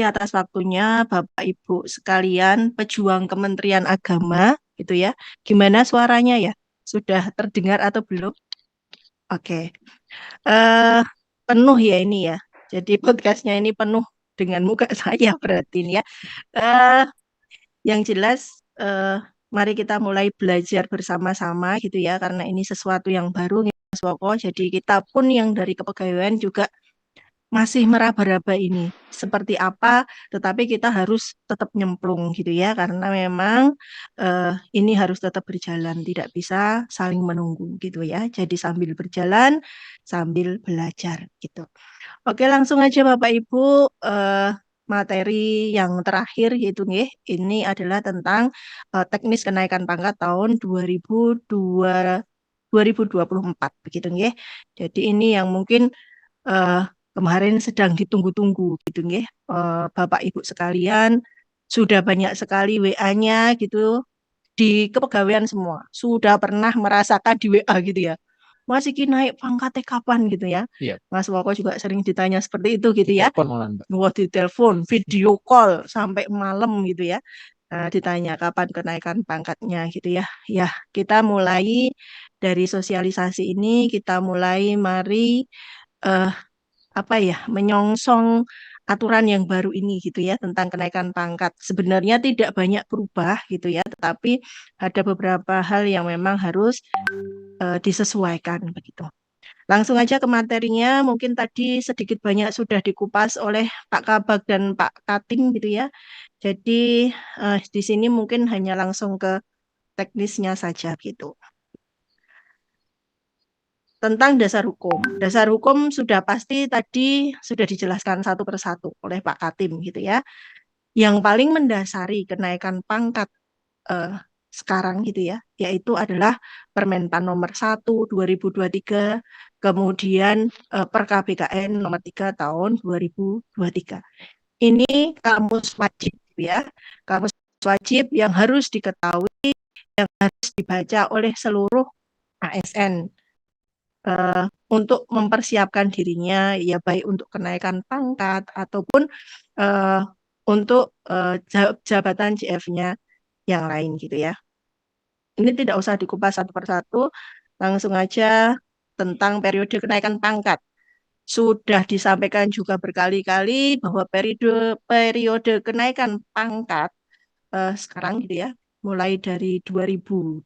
atas waktunya Bapak Ibu sekalian pejuang Kementerian Agama gitu ya. Gimana suaranya ya? Sudah terdengar atau belum? Oke. Eh penuh ya ini ya. Jadi podcastnya ini penuh dengan muka saya berarti ini ya. Eh yang jelas mari kita mulai belajar bersama-sama gitu ya karena ini sesuatu yang baru nih, Mas Woko. Jadi kita pun yang dari kepegawaian juga masih meraba-raba ini seperti apa, tetapi kita harus tetap nyemplung gitu ya, karena memang ini harus tetap berjalan, tidak bisa saling menunggu gitu ya. Jadi sambil berjalan, sambil belajar gitu. Oke, langsung aja Bapak Ibu, materi yang terakhir yaitu nih, ini adalah tentang teknis kenaikan pangkat tahun 2024 begitu nggih. Jadi ini yang mungkin eh, kemarin sedang ditunggu-tunggu gitu nggih. Bapak Ibu sekalian sudah banyak sekali WA-nya gitu di kepegawaian semua. Sudah pernah merasakan di WA gitu ya. Mas iki naik pangkatnya kapan gitu ya. Iya, Mas Woko juga sering ditanya seperti itu gitu ya. telepon malah Mbak. Wah, di telepon, video call sampai malam gitu ya. Ditanya kapan kenaikan pangkatnya gitu ya. Ya, kita mulai dari sosialisasi ini, kita mulai mari eh, apa ya, menyongsong aturan yang baru ini gitu ya tentang kenaikan pangkat. Sebenarnya tidak banyak berubah gitu ya, tetapi ada beberapa hal yang memang harus disesuaikan begitu. Langsung aja ke materinya, mungkin tadi sedikit banyak sudah dikupas oleh Pak Kabag dan Pak Katim gitu ya. Jadi di sini mungkin hanya langsung ke teknisnya saja gitu. Tentang dasar hukum. Dasar hukum sudah pasti tadi sudah dijelaskan satu persatu oleh Pak Katim gitu ya. Yang paling mendasari kenaikan pangkat eh, sekarang gitu ya, yaitu adalah Permenpan nomor 1 2023, kemudian Per KBKN nomor 3 tahun 2023. Ini kamus wajib ya, kamus wajib yang harus diketahui, yang harus dibaca oleh seluruh ASN untuk mempersiapkan dirinya ya baik untuk kenaikan pangkat ataupun uh, untuk jabatan JF-nya yang lain gitu ya. Ini tidak usah dikupas satu persatu, langsung aja tentang periode kenaikan pangkat. Sudah disampaikan juga berkali-kali bahwa periode periode kenaikan pangkat sekarang gitu ya, mulai dari 2024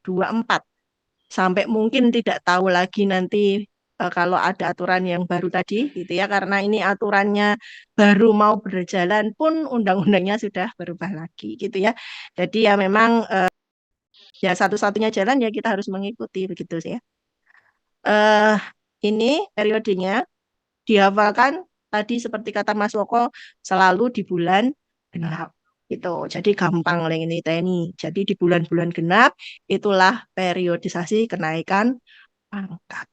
sampai mungkin tidak tahu lagi nanti kalau ada aturan yang baru tadi gitu ya karena ini aturannya baru mau berjalan pun undang-undangnya sudah berubah lagi gitu ya. Jadi ya memang ya satu-satunya jalan ya kita harus mengikuti begitu sih ya. Eh ini periodenya dihafalkan tadi seperti kata Mas Woko selalu di bulan genap gitu. Jadi gampang lah ini TNI. Jadi di bulan-bulan genap itulah periodisasi kenaikan pangkat.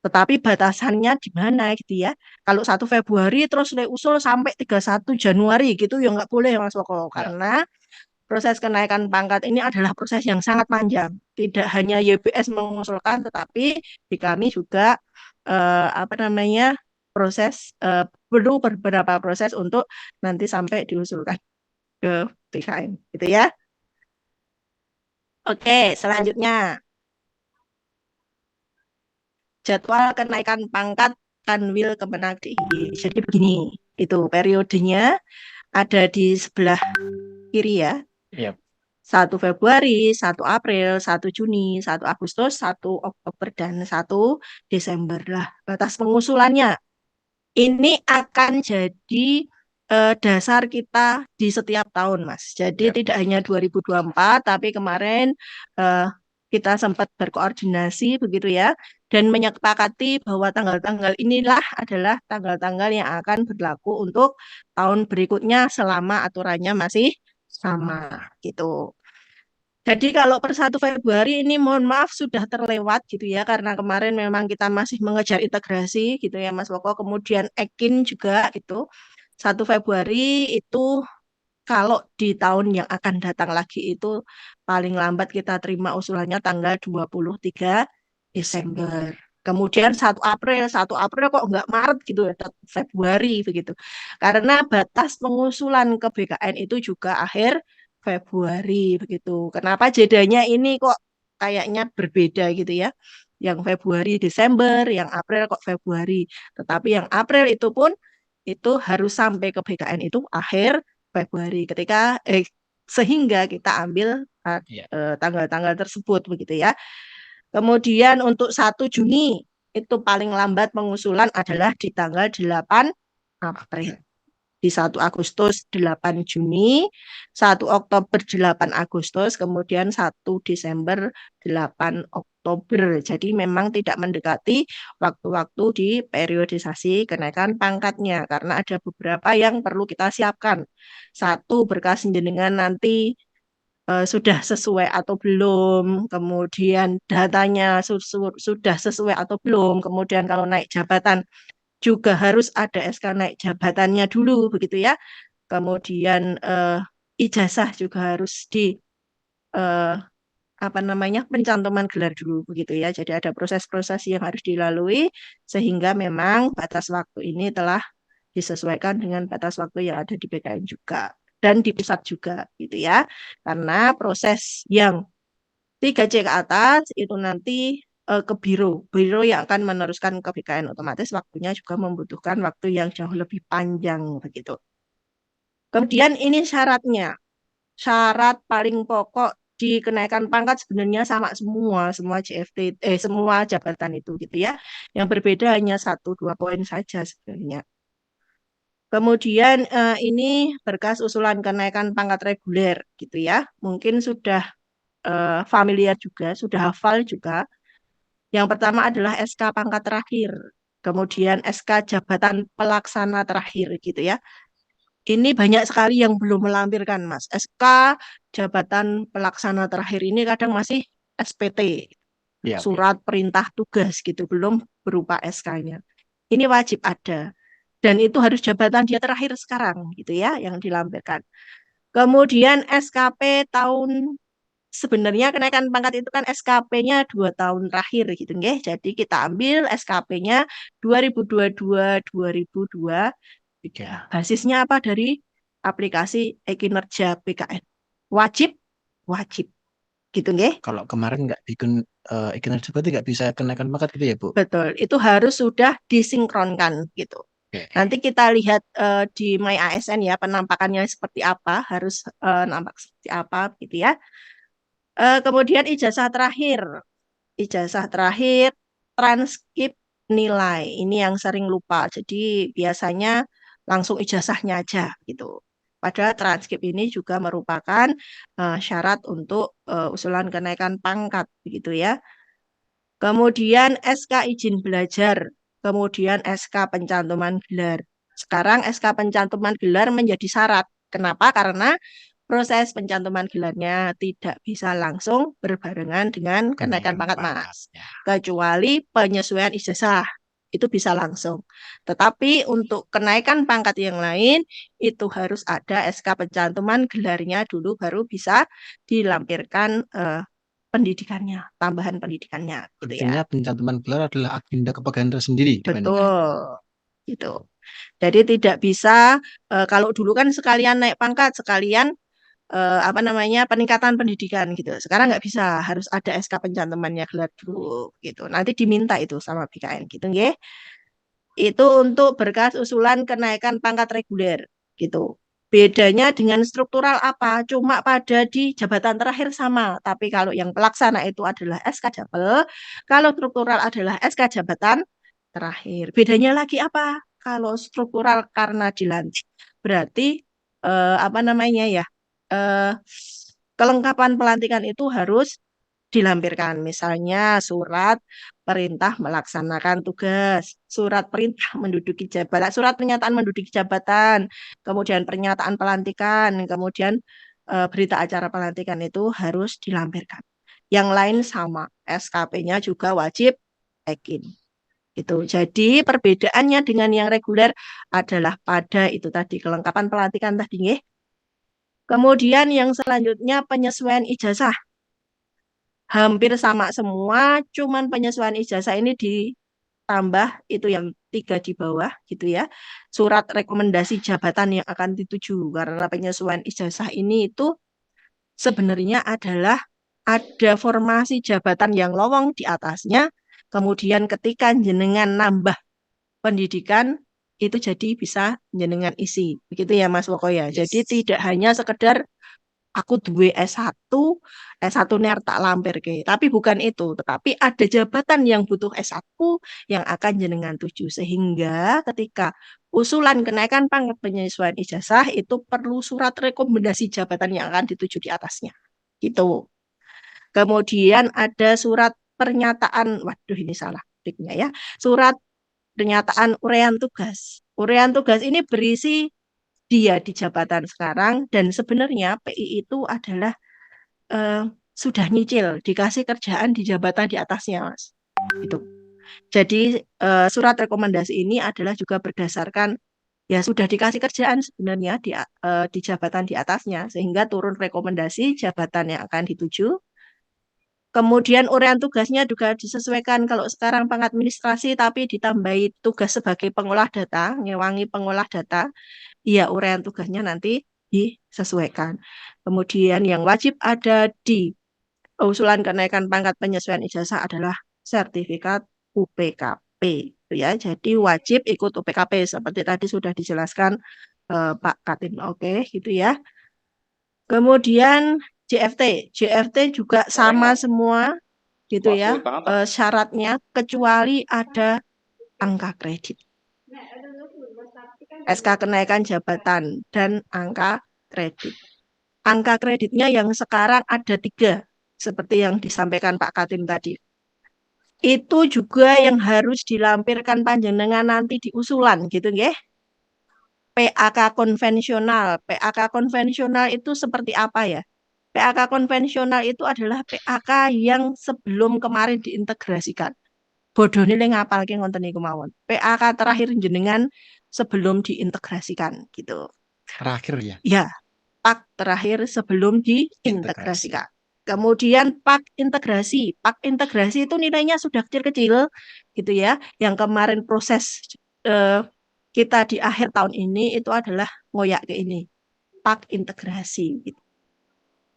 Tetapi batasannya di mana gitu ya. Kalau 1 Februari terus usul sampai 31 Januari gitu ya nggak boleh Mas Woko. Ya, Karena proses kenaikan pangkat ini adalah proses yang sangat panjang. Tidak hanya YBS mengusulkan, tetapi di kami juga apa namanya proses perlu beberapa proses untuk nanti sampai diusulkan ke BKN, gitu ya. Oke, selanjutnya jadwal kenaikan pangkat Kanwil Kemenag DIY. Jadi begini, itu periodenya ada di sebelah kiri ya. iya. 1 Februari, 1 April, 1 Juni, 1 Agustus, 1 Oktober, dan 1 Desember. Lah, batas pengusulannya. Ini akan jadi dasar kita di setiap tahun, Mas. Jadi Ya. tidak hanya 2024, tapi kemarin eh, kita sempat berkoordinasi begitu ya, dan menyepakati bahwa tanggal-tanggal inilah adalah tanggal-tanggal yang akan berlaku untuk tahun berikutnya selama aturannya masih sama gitu. Jadi kalau per 1 Februari ini mohon maaf sudah terlewat gitu ya karena kemarin memang kita masih mengejar integrasi gitu ya Mas Woko kemudian Ekin juga gitu. 1 Februari itu kalau di tahun yang akan datang lagi itu paling lambat kita terima usulannya tanggal 23 Desember. Kemudian 1 April kok nggak Maret gitu ya, Februari begitu. Karena batas pengusulan ke BKN itu juga akhir Februari begitu. Kenapa jedanya ini kok kayaknya berbeda gitu ya? Yang Februari Desember, yang April kok Februari. Tetapi yang April itu pun itu harus sampai ke BKN itu akhir Februari sehingga kita ambil Iya. tanggal-tanggal tersebut begitu ya. Kemudian untuk 1 Juni itu paling lambat pengusulan adalah di tanggal 8 April. Di 1 Agustus 8 Juni, 1 Oktober 8 Agustus, kemudian 1 Desember 8 Oktober. Jadi memang tidak mendekati waktu-waktu di periodisasi kenaikan pangkatnya karena ada beberapa yang perlu kita siapkan. Satu, berkas jenengan nanti sudah sesuai atau belum, kemudian datanya sudah sesuai atau belum, kemudian kalau naik jabatan juga harus ada SK naik jabatannya dulu, begitu ya. Kemudian ijazah juga harus di eh, apa namanya pencantuman gelar dulu, begitu ya. Jadi ada proses-proses yang harus dilalui sehingga memang batas waktu ini telah disesuaikan dengan batas waktu yang ada di BKN juga dan di pusat juga gitu ya. Karena proses yang 3C ke atas itu nanti ke biro. Biro yang akan meneruskan ke BKN otomatis waktunya juga membutuhkan waktu yang jauh lebih panjang begitu. Kemudian ini syaratnya. Syarat paling pokok di kenaikan pangkat sebenarnya sama semua JFT semua jabatan itu gitu ya. Yang berbeda hanya 1-2 poin saja sebenarnya. Kemudian ini berkas usulan kenaikan pangkat reguler gitu ya. Mungkin sudah familiar juga, sudah hafal juga. Yang pertama adalah SK pangkat terakhir, kemudian SK jabatan pelaksana terakhir gitu ya. Ini banyak sekali yang belum melampirkan, Mas. SK jabatan pelaksana terakhir ini kadang masih SPT, Iya, oke. surat perintah tugas gitu, belum berupa SK-nya. Ini wajib ada. Dan itu harus jabatan dia terakhir sekarang gitu ya yang dilampirkan. Kemudian SKP tahun sebenarnya kenaikan pangkat itu kan SKP-nya 2 tahun terakhir gitu nggih. Jadi kita ambil SKP-nya 2022-2023. Basisnya apa dari aplikasi e-kinerja BKN. Wajib, wajib gitu nggih. Kalau kemarin nggak bikin kinerja berarti nggak bisa kenaikan pangkat gitu ya, Bu? Betul, itu harus sudah disinkronkan gitu. Oke. Nanti kita lihat di My ASN ya penampakannya seperti apa, harus nampak seperti apa gitu ya. Kemudian ijazah terakhir, transkrip nilai. Ini yang sering lupa. Jadi biasanya langsung ijazahnya aja gitu. Padahal transkrip ini juga merupakan syarat untuk usulan kenaikan pangkat begitu ya. Kemudian SK izin belajar, kemudian SK pencantuman gelar. Sekarang SK pencantuman gelar menjadi syarat. Kenapa? Karena proses pencantuman gelarnya tidak bisa langsung berbarengan dengan kenaikan Kenaikan pangkat, pangkat. Mas. Ya. Kecuali penyesuaian ijazah, itu bisa langsung. Tetapi untuk kenaikan pangkat yang lain, itu harus ada SK pencantuman gelarnya dulu, baru bisa dilampirkan pendidikannya, tambahan pendidikannya, gitu ya. Artinya pencantuman gelar adalah agenda kepegawaian tersendiri di BKN. Betul, gitu. Jadi tidak bisa kalau dulu kan sekalian naik pangkat, sekalian apa namanya peningkatan pendidikan gitu. Sekarang nggak bisa, harus ada SK pencantumannya gelar dulu gitu. Nanti diminta itu sama BKN gitu, nggih. Itu untuk berkas usulan kenaikan pangkat reguler gitu. Bedanya dengan struktural apa? Cuma pada di jabatan terakhir sama, tapi kalau yang pelaksana itu adalah SK Japel, kalau struktural adalah SK jabatan terakhir. Bedanya lagi apa? Kalau struktural karena dilantik, berarti apa namanya ya? eh, Kelengkapan pelantikan itu harus dilampirkan. Misalnya surat perintah melaksanakan tugas, surat perintah menduduki jabatan, surat pernyataan menduduki jabatan, kemudian pernyataan pelantikan, kemudian berita acara pelantikan itu harus dilampirkan. Yang lain sama, SKP-nya juga wajib check-in. Itu. Jadi perbedaannya dengan yang reguler adalah pada itu tadi kelengkapan pelantikan tadi nggih. Kemudian yang selanjutnya penyesuaian ijazah. hampir sama semua, cuman penyesuaian ijazah ini ditambah itu yang 3 di bawah gitu ya. Surat rekomendasi jabatan yang akan dituju karena penyesuaian ijazah ini itu sebenarnya adalah ada formasi jabatan yang lowong di atasnya, kemudian ketika jenengan nambah pendidikan itu jadi bisa jenengan isi. Begitu ya Mas Woko ya. Jadi tidak hanya sekedar aku duwe S1, S1 ini tak lampir ke. Tapi bukan itu, tetapi ada jabatan yang butuh S1 yang akan jenengan tuju. Sehingga ketika usulan kenaikan pangkat penyesuaian ijazah itu perlu surat rekomendasi jabatan yang akan dituju di atasnya. Gitu. Kemudian ada surat pernyataan, waduh ini salah tiknya ya. Surat pernyataan uraian tugas. Uraian tugas ini berisi dia di jabatan sekarang dan sebenarnya PI itu adalah sudah nyicil dikasih kerjaan di jabatan di atasnya, Mas. Itu. Jadi surat rekomendasi ini adalah juga berdasarkan ya sudah dikasih kerjaan sebenarnya di jabatan di atasnya sehingga turun rekomendasi jabatan yang akan dituju. Kemudian uraian tugasnya juga disesuaikan kalau sekarang pengadministrasi tapi ditambahi tugas sebagai pengolah data, ngewangi pengolah data, ya uraian tugasnya nanti disesuaikan. Kemudian yang wajib ada di usulan kenaikan pangkat penyesuaian ijazah adalah sertifikat UPKP. Ya, jadi wajib ikut UPKP seperti tadi sudah dijelaskan Pak Katim. Oke, gitu ya. Kemudian JFT juga sama semua gitu ya syaratnya kecuali ada angka kredit. SK kenaikan jabatan dan angka kredit. Angka kreditnya yang sekarang ada 3 seperti yang disampaikan Pak Katim tadi. Itu juga yang harus dilampirkan panjenengan nanti di usulan gitu nggih. PAK konvensional. PAK konvensional itu seperti apa ya? PAK konvensional itu adalah PAK yang sebelum kemarin diintegrasikan. Bodone le ngapalke ngoten niku mawon. PAK terakhir jenengan sebelum diintegrasikan gitu. Terakhir ya. Ya, PAK terakhir sebelum diintegrasikan. Kemudian PAK integrasi. PAK integrasi itu nilainya sudah kecil-kecil gitu ya. Yang kemarin proses kita di akhir tahun ini itu adalah ngoyak ke ini. PAK integrasi gitu.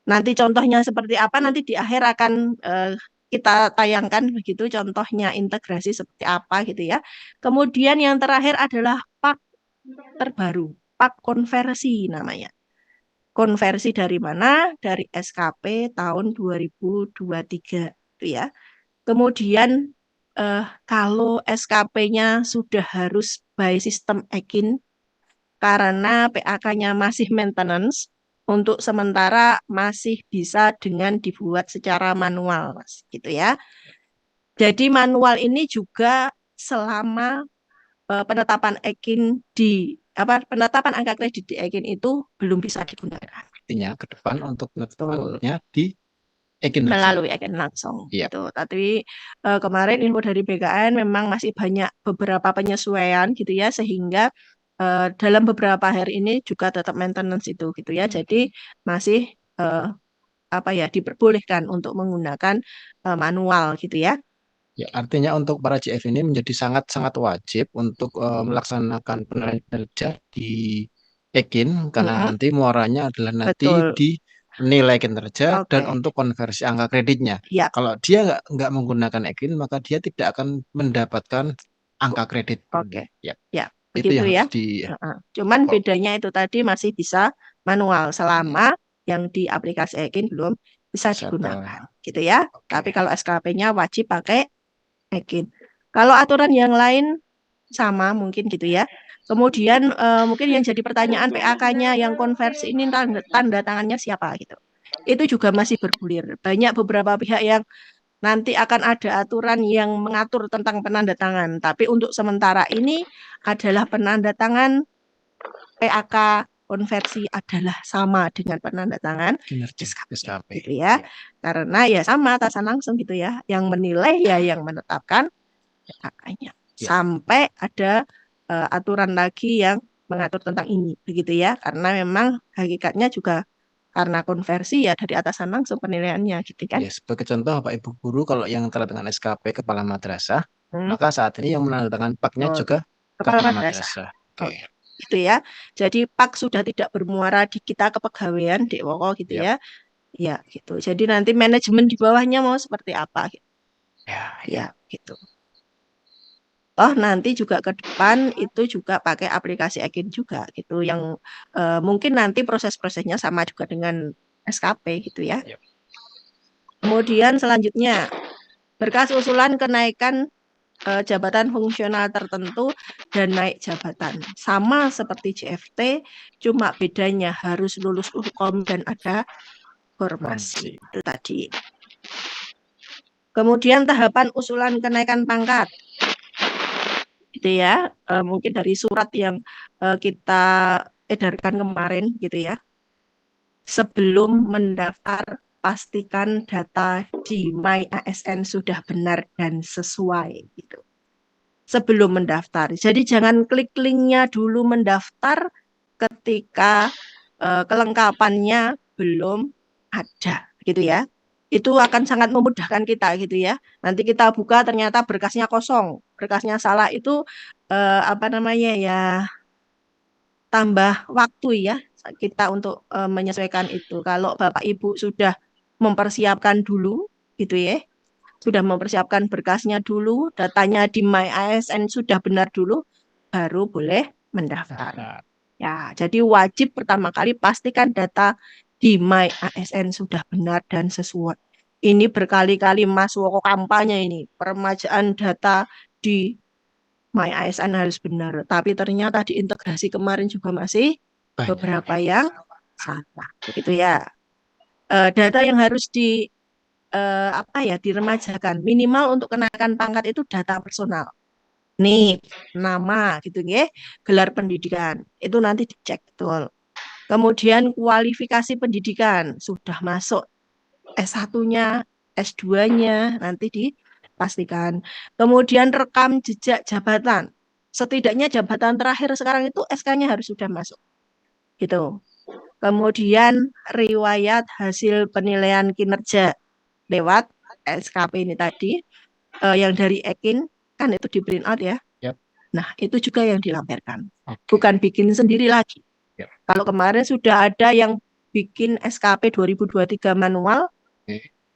Nanti contohnya seperti apa nanti di akhir akan kita tayangkan begitu contohnya integrasi seperti apa gitu ya. Kemudian yang terakhir adalah PAK terbaru, PAK konversi namanya. Konversi dari mana? Dari SKP tahun 2023 itu ya. Kemudian kalau SKP-nya sudah harus by sistem EKIN karena PAK-nya masih maintenance, untuk sementara masih bisa dengan dibuat secara manual, Mas, gitu ya. Jadi manual ini juga selama penetapan EKIN penetapan angka kredit di EKIN itu belum bisa digunakan. Artinya ke depan untuk penetapannya di EKIN melalui EKIN langsung gitu. Tapi kemarin info dari BKN memang masih banyak beberapa penyesuaian gitu ya sehingga dalam beberapa hari ini juga tetap maintenance itu gitu ya. Jadi masih diperbolehkan untuk menggunakan manual gitu ya. Ya, artinya untuk para JF ini menjadi sangat-sangat wajib untuk melaksanakan penilaian kinerja di EKIN karena nanti muaranya adalah nanti di nilai kinerja dan untuk konversi angka kreditnya. Ya. Kalau dia nggak menggunakan EKIN maka dia tidak akan mendapatkan angka kredit. Ya, begitu ya. Cuman bedanya itu tadi masih bisa manual selama yang di aplikasi EKIN belum bisa digunakan, gitu ya. Tapi kalau SKP-nya wajib pakai EKIN. Kalau aturan yang lain sama mungkin gitu ya. Kemudian mungkin yang jadi pertanyaan PAK-nya yang konversi ini tanda tangannya siapa gitu. Itu juga masih bergulir. Banyak beberapa pihak yang nanti akan ada aturan yang mengatur tentang penanda tangan. Tapi untuk sementara ini adalah penanda tangan PAK konversi adalah sama dengan penanda tangan SKP gitu ya. Karena ya sama atasan langsung gitu ya. Yang menilai ya yang menetapkan PAK-nya. Sampai ada aturan lagi yang mengatur tentang ini begitu ya. Karena memang hakikatnya juga Karena konversi ya dari atasan langsung penilaiannya gitu kan. Ya, sebagai contoh Bapak Ibu guru kalau yang tanda tangan SKP kepala madrasah, maka saat ini yang menandatangani PAK-nya Betul. juga Kepala kepala madrasah. madrasah. Oke. Gitu ya. Jadi PAK sudah tidak bermuara di kita kepegawaian Dek Woko gitu Yap. ya. Ya, gitu. Jadi nanti manajemen di bawahnya mau seperti apa gitu. Ya, gitu. Oh, nanti juga ke depan itu juga pakai aplikasi Ekin juga gitu yang mungkin nanti proses-prosesnya sama juga dengan SKP gitu ya. Yap. Kemudian selanjutnya berkas usulan kenaikan jabatan fungsional tertentu dan naik jabatan. Sama seperti JFT, cuma bedanya harus lulus Ukom dan ada formasi. Itu tadi. Kemudian tahapan usulan kenaikan pangkat. Gitu ya, mungkin dari surat yang kita edarkan kemarin gitu ya. Sebelum mendaftar, pastikan data di My ASN sudah benar dan sesuai gitu. Sebelum mendaftar. Jadi jangan klik linknya dulu mendaftar ketika kelengkapannya belum ada gitu ya. Itu akan sangat memudahkan kita gitu ya. Nanti kita buka ternyata berkasnya kosong, berkasnya salah itu apa namanya ya, tambah waktu ya kita untuk menyesuaikan itu. Kalau Bapak Ibu sudah mempersiapkan dulu gitu ya, sudah mempersiapkan berkasnya dulu, datanya di My ASN sudah benar dulu, baru boleh mendaftar. Ya, jadi wajib pertama kali pastikan data di My ASN sudah benar dan sesuai. Ini berkali-kali Mas Woko kampanye ini, peremajaan data di My ASN harus benar. Tapi ternyata di integrasi kemarin juga masih beberapa yang salah. Begitu ya. Data yang harus apa ya diremajakan minimal untuk kenaikan pangkat itu data personal. Nih, nama gitu ya, gelar pendidikan. Itu nanti dicek betul. Kemudian kualifikasi pendidikan sudah masuk S1-nya, S2-nya nanti dipastikan. Kemudian rekam jejak jabatan. Setidaknya jabatan terakhir sekarang itu SK-nya harus sudah masuk. Gitu. Kemudian riwayat hasil penilaian kinerja lewat SKP ini tadi yang dari Ekin kan itu di print out ya. Yep. Nah, itu juga yang dilampirkan. Bukan bikin sendiri lagi. Yep. Kalau kemarin sudah ada yang bikin SKP 2023 manual,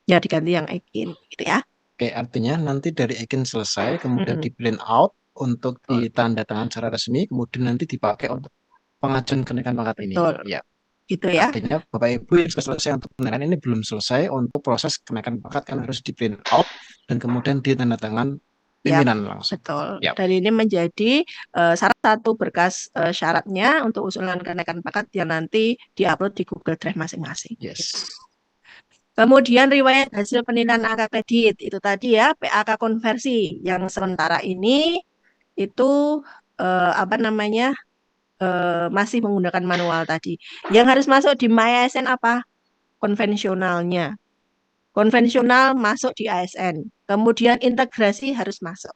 ya diganti yang Ekin gitu ya. Oke, artinya nanti dari Ekin selesai, kemudian di print out untuk ditanda tangan secara resmi, kemudian nanti dipakai untuk pengajuan kenaikan pangkat ini. Betul. Ya. Gitu ya. Artinya Bapak Ibu yang sudah selesai untuk penilaian ini belum selesai untuk proses kenaikan pangkat kan harus di print out dan kemudian ditanda tangan pimpinan langsung. Betul. Dan ini menjadi salah satu berkas syaratnya untuk usulan kenaikan pangkat yang nanti diupload di Google Drive masing-masing. Yes. Kemudian riwayat hasil penilaian angka kredit itu tadi ya PAK konversi yang sementara ini itu apa namanya masih menggunakan manual tadi. Yang harus masuk di My ASN apa? Konvensionalnya. Konvensional masuk di ASN. Kemudian integrasi harus masuk.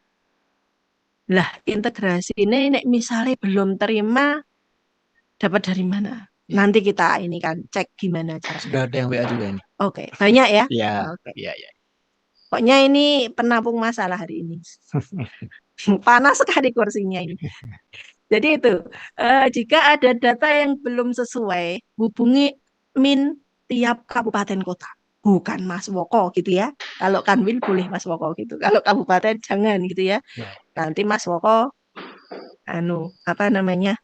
Lah, integrasi ini misalnya belum terima, dapat dari mana? Nanti kita ini kan cek gimana caranya. Sudah ada yang WA juga ini. Oke, banyak ya? Iya. Oke. Iya. Pokoknya ini penampung masalah hari ini. Panas sekali kursinya ini. Jadi itu, jika ada data yang belum sesuai, hubungi Min tiap kabupaten kota. Bukan Mas Woko gitu ya. Kalau Kanwil boleh Mas Woko gitu. Kalau kabupaten jangan gitu ya. Nanti Mas Woko apa namanya?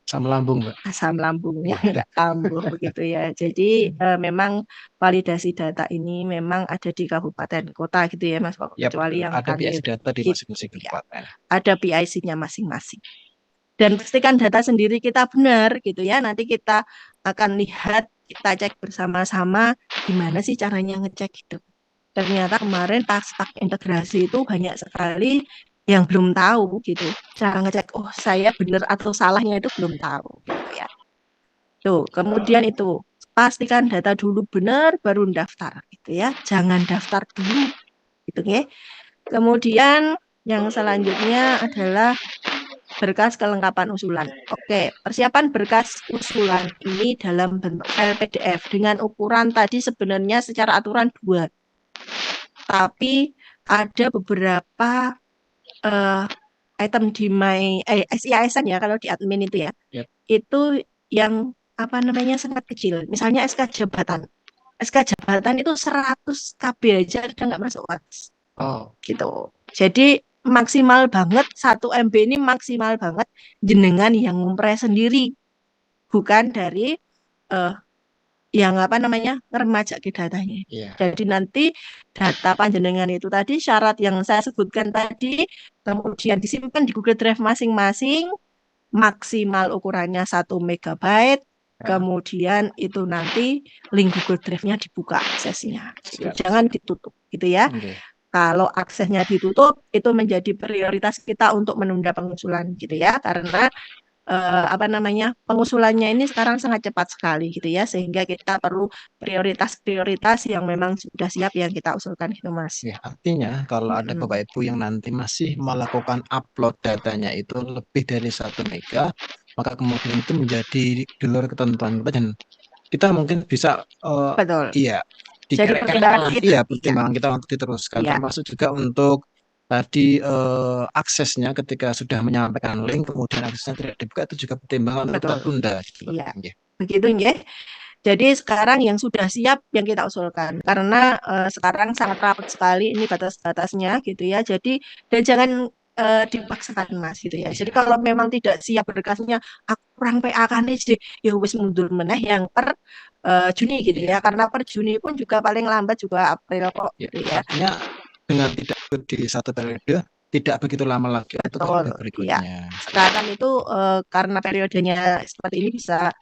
Asam lambung, Mbak. Asam lambungnya enggak kambuh begitu ya. Jadi memang validasi data ini memang ada di kabupaten kota gitu ya Mas Woko. Kecuali yang ada PIC data di masing-masing kabupaten. Ada PIC-nya masing-masing. Dan pastikan data sendiri kita benar gitu ya. Nanti kita akan lihat, kita cek bersama-sama gimana sih caranya ngecek itu. Ternyata kemarin pas pakai integrasi itu banyak sekali yang belum tahu gitu. Cara ngecek, oh saya benar atau salahnya itu belum tahu gitu ya. Tuh, kemudian itu pastikan data dulu benar baru daftar gitu ya. Jangan daftar dulu gitu ya. Kemudian yang selanjutnya adalah berkas kelengkapan usulan. Oke, persiapan berkas usulan ini dalam bentuk file PDF dengan ukuran tadi sebenarnya secara aturan 2. Tapi ada beberapa item di SIASN ya, kalau di admin itu ya. Yep. Itu yang sangat kecil. Misalnya SK jabatan. SK jabatan itu 100 KB aja udah nggak masuk WhatsApp. Oh, gitu. Jadi maksimal banget 1 MB ini maksimal banget jenengan yang ngumpres sendiri, bukan dari yang ngeremajak ke datanya. iya. Jadi nanti data panjenengan itu tadi syarat yang saya sebutkan tadi kemudian disimpan di Google Drive masing-masing, maksimal ukurannya 1 MB. Kemudian itu nanti link Google Drive-nya dibuka aksesnya. Jangan ditutup gitu ya. Oke. Kalau aksesnya ditutup, itu menjadi prioritas kita untuk menunda pengusulan gitu ya, karena pengusulannya ini sekarang sangat cepat sekali gitu ya, sehingga kita perlu prioritas-prioritas yang memang sudah siap yang kita usulkan gitu Mas. Ya, artinya kalau ada Bapak Ibu yang nanti masih melakukan upload datanya itu lebih dari 1 mega, maka kemudian itu menjadi di luar ketentuan kita dan kita mungkin bisa Betul. iya Jadi pertimbangan kita. iya pertimbangan kita untuk diteruskan, Ya. termasuk juga untuk tadi aksesnya ketika sudah menyampaikan link kemudian aksesnya tidak dibuka itu juga pertimbangan untuk kita tunda gitu loh. Iya. Begitu nggih. Jadi sekarang yang sudah siap yang kita usulkan karena sekarang sangat rapat sekali ini batas-batasnya gitu ya. Jadi dan jangan dipaksakan Mas gitu ya. Jadi kalau memang tidak siap berkasnya, aku kurang PA kan jadi ya wis mundur meneh yang per Juni gitu ya. Karena per Juni pun juga paling lambat juga April kok gitu ya. Artinya dengan tidak di 1 periode tidak begitu lama lagi untuk periode berikutnya. Ya. Sekarang itu karena periodenya seperti ini bisa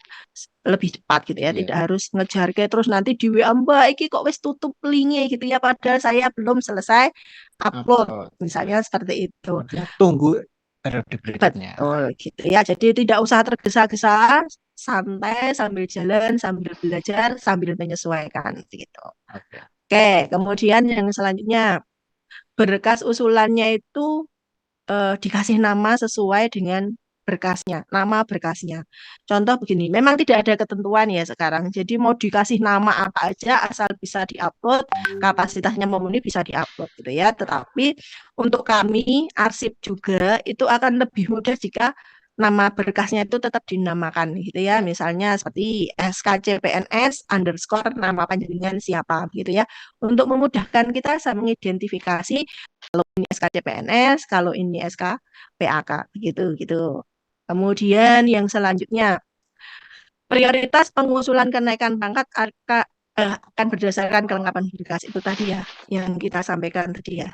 lebih cepat gitu ya, tidak harus ngejar ke terus nanti di WA Mbak iki kok wis tutup linknya gitu ya, padahal saya belum selesai upload. Misalnya seperti itu. Tunggu periode berikutnya. Betul gitu ya. Jadi tidak usah tergesa-gesa, santai sambil jalan, sambil belajar, sambil menyesuaikan gitu. Oke, kemudian yang selanjutnya berkas usulannya itu dikasih nama sesuai dengan berkasnya, nama berkasnya. Contoh begini, memang tidak ada ketentuan ya sekarang. Jadi mau dikasih nama apa aja asal bisa diupload, kapasitasnya memenuhi bisa diupload gitu ya. Tetapi untuk kami arsip juga itu akan lebih mudah jika nama berkasnya itu tetap dinamakan gitu ya. Misalnya seperti SKCPNS underscore nama panjenengan siapa gitu ya. Untuk memudahkan kita mengidentifikasi kalau ini SKCPNS, kalau ini SKPAK gitu gitu. Kemudian yang selanjutnya prioritas pengusulan kenaikan pangkat akan berdasarkan kelengkapan berkas itu tadi ya yang kita sampaikan tadi ya.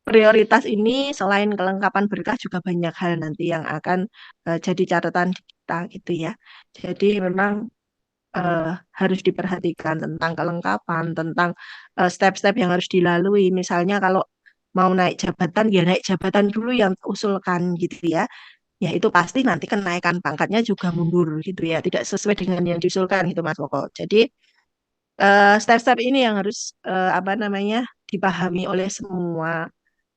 Prioritas ini selain kelengkapan berkas juga banyak hal nanti yang akan jadi catatan kita gitu ya. Jadi memang harus diperhatikan tentang kelengkapan, tentang step-step yang harus dilalui. Misalnya kalau mau naik jabatan, ya naik jabatan dulu yang usulkan gitu ya. Ya itu pasti nanti kenaikan pangkatnya juga mundur gitu ya, tidak sesuai dengan yang diusulkan gitu Mas Koko. Jadi step-step ini yang harus dipahami oleh semua.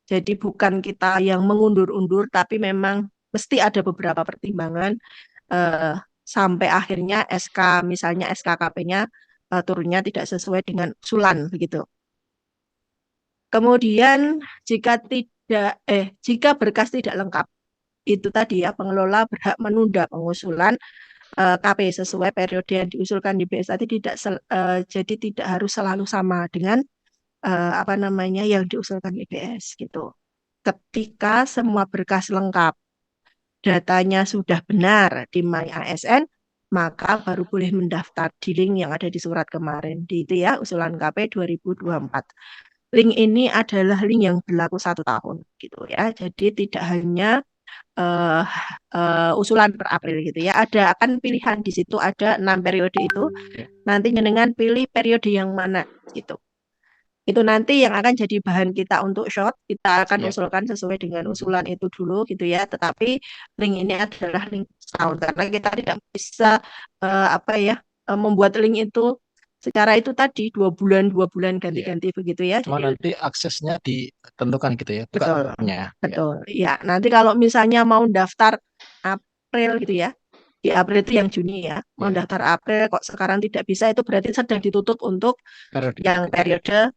Jadi bukan kita yang mengundur-undur, tapi memang mesti ada beberapa pertimbangan sampai akhirnya misalnya SKKP-nya turunnya tidak sesuai dengan usulan begitu. Kemudian jika berkas tidak lengkap, itu tadi ya pengelola berhak menunda pengusulan KP sesuai periode yang diusulkan di BS tadi jadi tidak harus selalu sama dengan yang diusulkan IBS gitu. Ketika semua berkas lengkap, datanya sudah benar di MyASN, maka baru boleh mendaftar di link yang ada di surat kemarin. Di itu ya, usulan KP 2024. Link ini adalah link yang berlaku 1 tahun gitu ya. Jadi tidak hanya usulan per April gitu ya. Ada akan pilihan di situ ada 6 periode itu. Nanti dengan pilih periode yang mana gitu. Itu nanti yang akan jadi bahan kita untuk short, kita akan usulkan sesuai dengan usulan itu dulu gitu ya. Tetapi link ini adalah link setahun karena kita tidak bisa membuat link itu Secara itu tadi 2 bulan ganti-ganti begitu ya. Cuma nanti aksesnya ditentukan gitu ya, Betul, bukannya. betul. Ya, nanti kalau misalnya mau daftar April gitu ya, di April itu yang Juni ya, mau daftar April kok sekarang tidak bisa, itu berarti sedang ditutup untuk yang periode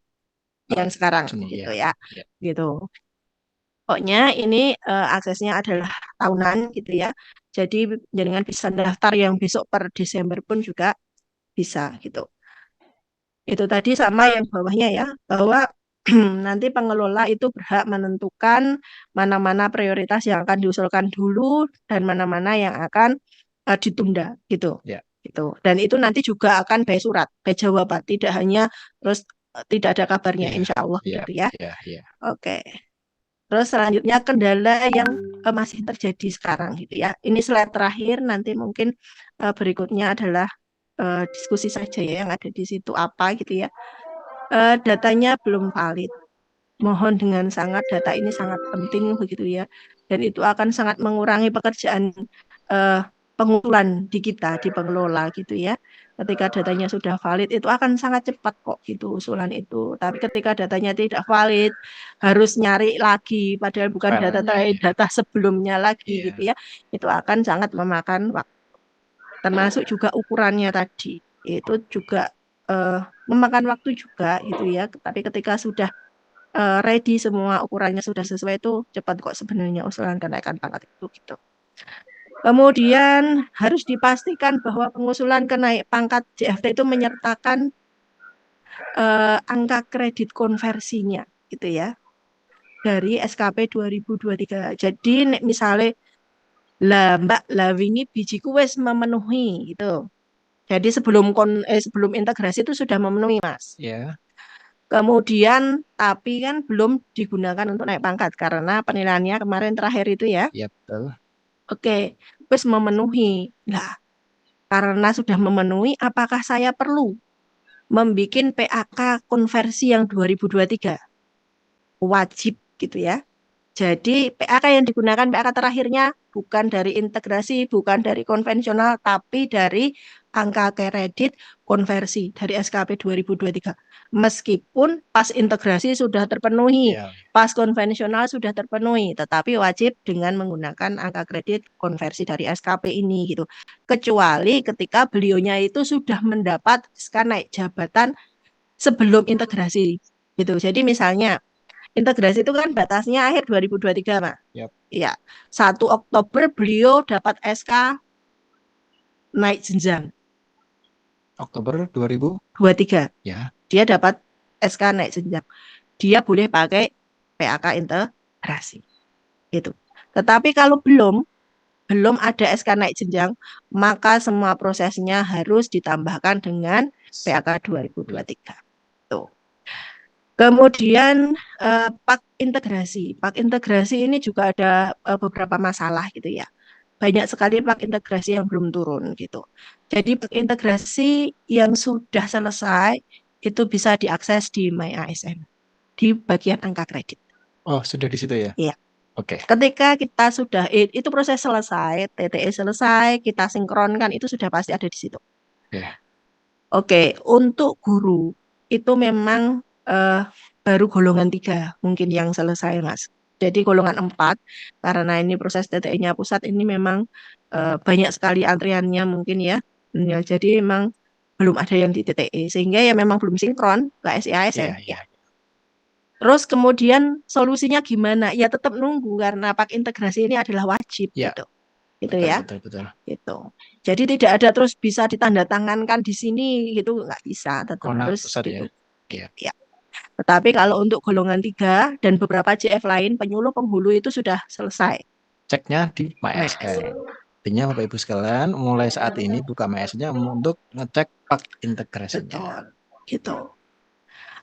yang sekarang gitu ya, gitu. Pokoknya ini aksesnya adalah tahunan gitu ya. Jadi jangan bisa daftar yang besok per Desember pun juga bisa gitu. Itu tadi sama yang bawahnya ya, bahwa nanti pengelola itu berhak menentukan mana-mana prioritas yang akan diusulkan dulu dan mana-mana yang akan ditunda gitu. Gitu. Dan itu nanti juga akan by surat, by jawaban, tidak hanya terus tidak ada kabarnya, insya Allah gitu ya. Oke. Terus selanjutnya kendala yang masih terjadi sekarang gitu ya. Ini slide terakhir, nanti mungkin berikutnya adalah diskusi saja ya yang ada di situ apa gitu ya. Datanya belum valid. Mohon dengan sangat data ini sangat penting begitu ya. Dan itu akan sangat mengurangi pekerjaan pengusulan di kita, di pengelola gitu ya. Ketika datanya sudah valid itu akan sangat cepat kok gitu usulan itu. Tapi ketika datanya tidak valid harus nyari lagi padahal bukan data sebelumnya lagi gitu ya. Itu akan sangat memakan waktu. Termasuk juga ukurannya tadi. Itu juga memakan waktu juga gitu ya. Tapi ketika sudah ready semua ukurannya sudah sesuai itu cepat kok sebenarnya usulan kenaikan pangkat itu gitu. Kemudian harus dipastikan bahwa pengusulan kenaik pangkat JFT itu menyertakan angka kredit konversinya gitu ya dari SKP 2023. Jadi misalnya lah Mbak lah wingi bijiku wis memenuhi gitu. Jadi sebelum integrasi itu sudah memenuhi Mas. Kemudian tapi kan belum digunakan untuk naik pangkat karena penilaiannya kemarin terakhir itu ya. Iya, betul. Oke, wis memenuhi. Nah, karena sudah memenuhi, apakah saya perlu membuat PAK konversi yang 2023? Wajib gitu ya. Jadi PAK yang digunakan PAK terakhirnya bukan dari integrasi, bukan dari konvensional, tapi dari angka kredit konversi dari SKP 2023. Meskipun pas integrasi sudah terpenuhi, pas konvensional sudah terpenuhi, tetapi wajib dengan menggunakan angka kredit konversi dari SKP ini gitu. Kecuali ketika beliaunya itu sudah mendapat SK naik jabatan sebelum integrasi gitu. Jadi misalnya integrasi itu kan batasnya akhir 2023, Pak. Iya. 1 Oktober beliau dapat SK naik jenjang. Oktober 2023. Ya. Dia dapat SK naik jenjang. Dia boleh pakai PAK integrasi. Gitu. Tetapi kalau belum ada SK naik jenjang, maka semua prosesnya harus ditambahkan dengan PAK 2023. Tuh. Kemudian PAK integrasi. PAK integrasi ini juga ada beberapa masalah gitu ya. Banyak sekali PAK integrasi yang belum turun gitu. Jadi PAK integrasi yang sudah selesai itu bisa diakses di MyASN di bagian angka kredit. Oh, sudah di situ ya? Iya. Oke. Ketika kita sudah itu proses selesai, TTE selesai, kita sinkronkan itu sudah pasti ada di situ. Oke, untuk guru itu memang baru golongan 3 mungkin yang selesai, Mas. Jadi golongan 4 karena ini proses TTE-nya pusat ini memang banyak sekali antriannya mungkin ya. Ya, jadi memang belum ada yang di TTE sehingga ya memang belum sinkron ke SIASN. Ya. Terus kemudian solusinya gimana? Ya tetap nunggu karena PAK integrasi ini adalah wajib gitu. Gitu ya. Betul. Gitu. Jadi tidak ada terus bisa ditandatangankan di sini gitu nggak bisa, tetap harus gitu. Ya. Tetapi kalau untuk golongan 3 dan beberapa JF lain penyuluh penghulu itu sudah selesai. Ceknya di MyASN. Artinya Bapak Ibu sekalian, mulai saat ini buka MyASN-nya untuk ngecek PAK integrasinya. Gitu.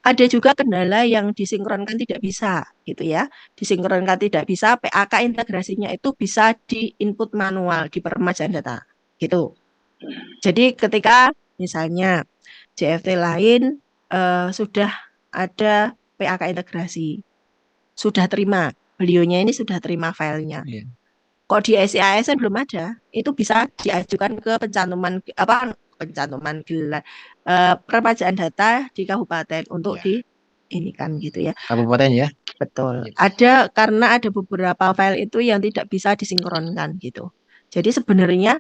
Ada juga kendala yang disinkronkan tidak bisa, gitu ya. Disinkronkan tidak bisa, PAK integrasinya itu bisa di input manual di peremajaan data, gitu. Jadi ketika misalnya JFT lain sudah ada PAK integrasi, sudah terima, beliaunya ini sudah terima filenya. Kok di SIASN belum ada, itu bisa diajukan ke pencantuman pencantuman gelar permajaan data di kabupaten untuk Ya. diinikan gitu ya. Kabupaten ya. Betul. Iya. Karena ada beberapa file itu yang tidak bisa disinkronkan gitu. Jadi sebenarnya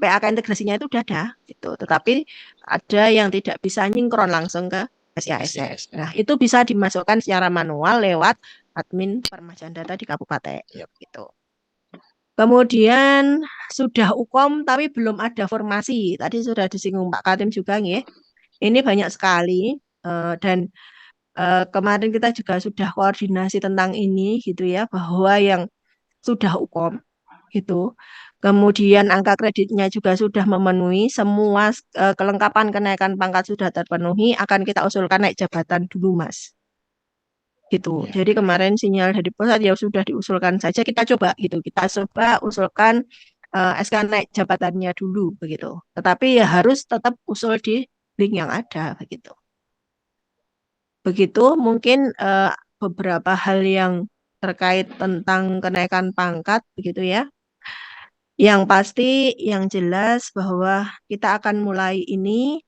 PAK integrasinya itu udah ada gitu, tetapi ada yang tidak bisa nyinkron langsung ke SIASN. Nah, itu bisa dimasukkan secara manual lewat admin permajaan data di kabupaten gitu. Kemudian sudah UKOM tapi belum ada formasi. Tadi sudah disinggung Pak Katim juga nggih. Ini banyak sekali dan kemarin kita juga sudah koordinasi tentang ini gitu ya, bahwa yang sudah UKOM gitu. Kemudian angka kreditnya juga sudah memenuhi, semua kelengkapan kenaikan pangkat sudah terpenuhi, akan kita usulkan naik jabatan dulu, Mas. Gitu. Ya. Jadi kemarin sinyal dari pusat ya sudah diusulkan saja, kita coba gitu. Kita coba usulkan SK naik jabatannya dulu begitu. Tetapi ya harus tetap usul di link yang ada begitu. Begitu mungkin beberapa hal yang terkait tentang kenaikan pangkat begitu ya. Yang pasti yang jelas bahwa kita akan mulai ini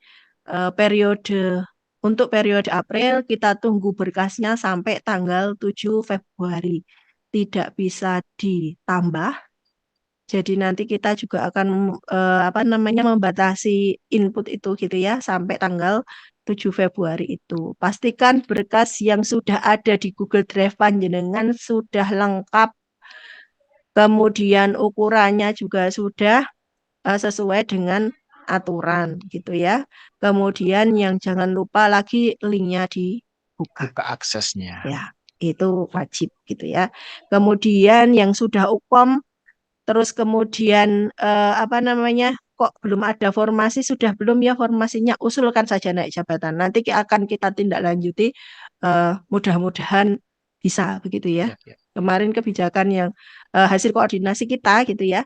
untuk periode April kita tunggu berkasnya sampai tanggal 7 Februari. Tidak bisa ditambah. Jadi nanti kita juga akan membatasi input itu gitu ya sampai tanggal 7 Februari itu. Pastikan berkas yang sudah ada di Google Drive panjenengan sudah lengkap. Kemudian ukurannya juga sudah sesuai dengan aturan gitu ya. Kemudian yang jangan lupa lagi linknya dibuka. Buka aksesnya. Ya, itu wajib gitu ya. Kemudian yang sudah UKOM terus kemudian kok belum ada formasi, sudah belum ya formasinya, usulkan saja naik jabatan. Nanti akan kita tindak lanjuti, mudah-mudahan bisa begitu ya. Kemarin kebijakan yang hasil koordinasi kita gitu ya,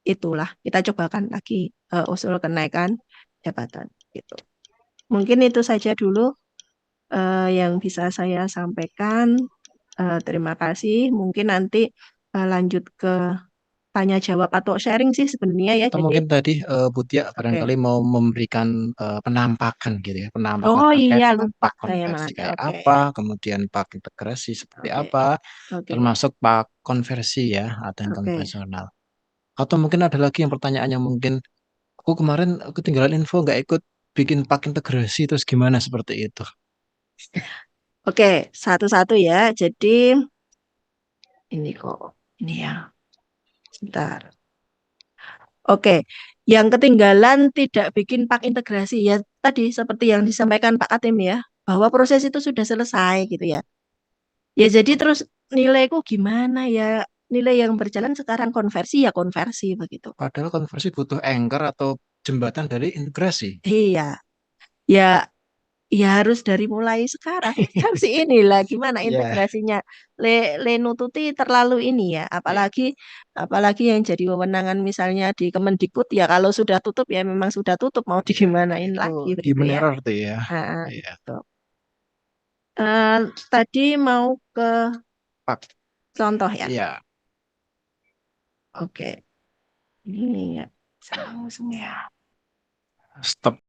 itulah kita cobakan lagi usul kenaikan jabatan gitu. Mungkin itu saja dulu yang bisa saya sampaikan. Terima kasih. Mungkin nanti lanjut ke tanya jawab atau sharing sih sebenarnya ya. Atau Jadi mungkin tadi Bu Tia barangkali mau memberikan penampakan gitu ya, penampakan terkait iya dengan lupa Pak saya konversi Mas. kayak Oke. apa, kemudian Pak integrasi seperti Oke. apa, Oke. termasuk Pak konversi ya, ada yang Oke. konvensional. Atau mungkin ada lagi yang pertanyaan yang mungkin aku kemarin ketinggalan info nggak ikut bikin Pak integrasi terus gimana seperti itu. Oke, satu-satu ya. Jadi ini kok ini ya. Sebentar. Oke, yang ketinggalan tidak bikin pak integrasi ya tadi seperti yang disampaikan Pak Katim ya, bahwa proses itu sudah selesai gitu ya. Ya jadi terus nilaiku gimana ya? Nilai yang berjalan sekarang konversi ya konversi begitu. Padahal konversi butuh anchor atau jembatan dari integrasi. Iya, ya ya harus dari mulai sekarang. Harus inilah gimana Ya, integrasinya. Le nututi terlalu ini ya, apalagi yang jadi wewenangan misalnya di Kemendikbud ya kalau sudah tutup ya memang sudah tutup mau digimanain itu lagi begitu human ya. error tuh ya. Nah, Iya. gitu. Tadi mau ke Pak. contoh ya. Iya. Oke. Ini ya. Langsung ya. Stop.